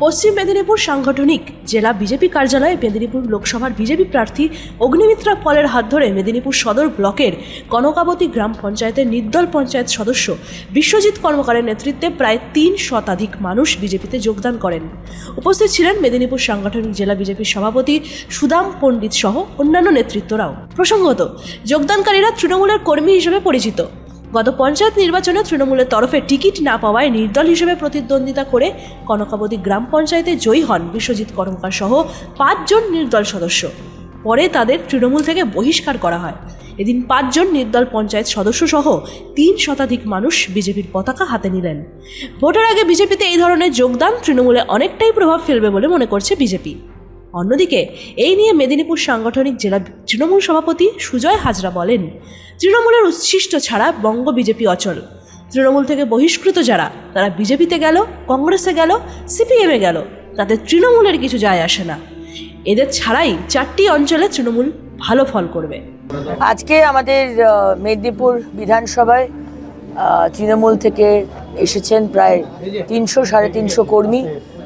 পশ্চিম মেদিনীপুর সাংগঠনিক জেলা বিজেপি কার্যালয়ে মেদিনীপুর লোকসভার বিজেপি প্রার্থী অগ্নিমিত্রা পলের হাত ধরে মেদিনীপুর সদর ব্লকের কনকাবতী গ্রাম পঞ্চায়েতের নির্দল পঞ্চায়েত সদস্য বিশ্বজিৎ কর্মকারের নেতৃত্বে প্রায় ৩ শতাধিক মানুষ বিজেপিতে যোগদান করেন। উপস্থিত ছিলেন মেদিনীপুর সাংগঠনিক জেলা বিজেপির সভাপতি সুদাম পণ্ডিত সহ অন্যান্য নেতৃত্বরাও। প্রসঙ্গত, যোগদানকারীরা তৃণমূলের কর্মী হিসেবে পরিচিত। গত পঞ্চায়েত নির্বাচনে তৃণমূলের তরফে টিকিট না পাওয়ায় নির্দল হিসেবে প্রতিদ্বন্দ্বিতা করে কনকাবতী গ্রাম পঞ্চায়েতে জয়ী হন বিশ্বজিৎ কর্মকার সহ ৫ জন নির্দল সদস্য। পরে তাদের তৃণমূল থেকে বহিষ্কার করা হয়। এদিন ৫ জন নির্দল পঞ্চায়েত সদস্য সহ ৩ শতাধিক মানুষ বিজেপির পতাকা হাতে নিলেন। ভোটের আগে বিজেপিতে এই ধরনের যোগদান তৃণমূলে অনেকটাই প্রভাব ফেলবে বলে মনে করছে বিজেপি। অন্যদিকে এই নিয়ে মেদিনীপুর সাংগঠনিক জেলা তৃণমূল সভাপতি সুজয় হাজরা বলেন, তৃণমূলের উচ্ছিষ্ট ছাড়া বঙ্গ বিজেপি অচল। তৃণমূল থেকে বহিষ্কৃত যারা, তারা বিজেপিতে গেল, কংগ্রেসে গেল, সিপিএমে গেল, তাতে তৃণমূলের কিছু যায় আসে না। এদের ছাড়াই 4টি অঞ্চলে তৃণমূল ভালো ফল করবে। আজকে আমাদের মেদিনীপুর বিধানসভায় তৃণমূল থেকে এসেছেন প্রায় 300-350 কর্মী,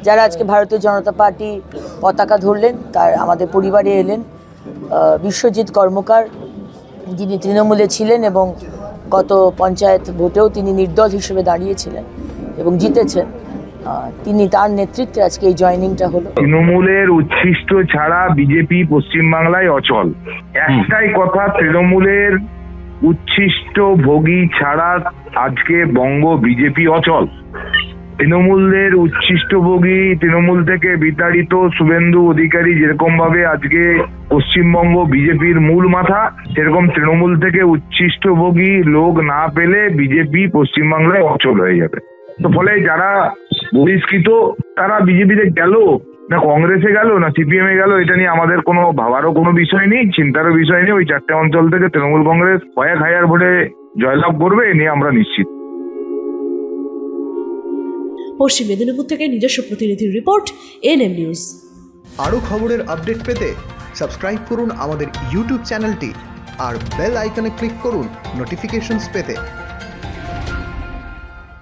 যারা আজকে ভারতীয় জনতা পার্টি পতাকা ধরলেন। তার আমাদের পরিবারে এলেন বিশ্বজিৎ কর্মকার, যিনি তৃণমূলে ছিলেন এবং গত পঞ্চায়েত ভোটেও তিনি নির্দল হিসেবে দাঁড়িয়েছিলেন এবং জিতেছেন। তার নেতৃত্বে আজকে এই জয়েনিংটা হলো। তৃণমূলের উচ্ছিষ্ট ছাড়া বিজেপি পশ্চিমবাংলায় অচল। একটাই কথা, তৃণমূলের উচ্ছিষ্ট ভোগী ছাড়া আজকে বঙ্গ বিজেপি অচল। তৃণমূলের উচ্ছিষ্টভোগী, তৃণমূল থেকে বিতাড়িত শুভেন্দু অধিকারী যেরকম ভাবে আজকে পশ্চিমবঙ্গ বিজেপির মূল মাথা, সেরকম তৃণমূল থেকে উচ্ছিষ্টভোগী লোক না পেলে বিজেপি পশ্চিমবাংলায় অচল হয়ে যাবে। তো ফলে যারা বহিষ্কৃত তারা বিজেপিতে গেল না কংগ্রেসে গেল না সিপিএমে গেল, এটা নিয়ে আমাদের কোনো ভাবারও কোনো বিষয় নেই, চিন্তারও বিষয় নেই। ওই 4টে অঞ্চল থেকে তৃণমূল কংগ্রেস কয়েক হাজার ভোটে জয়লাভ করবে, এ নিয়ে আমরা নিশ্চিত। পশ্চিম মেদিনীপুর থেকে নিজস্ব প্রতিনিধির রিপোর্ট, এনএম নিউজ। আরও খবরের আপডেট পেতে সাবস্ক্রাইব করুন আমাদের ইউটিউব চ্যানেলটি আর বেল আইকনে ক্লিক করুন নোটিফিকেশনস পেতে।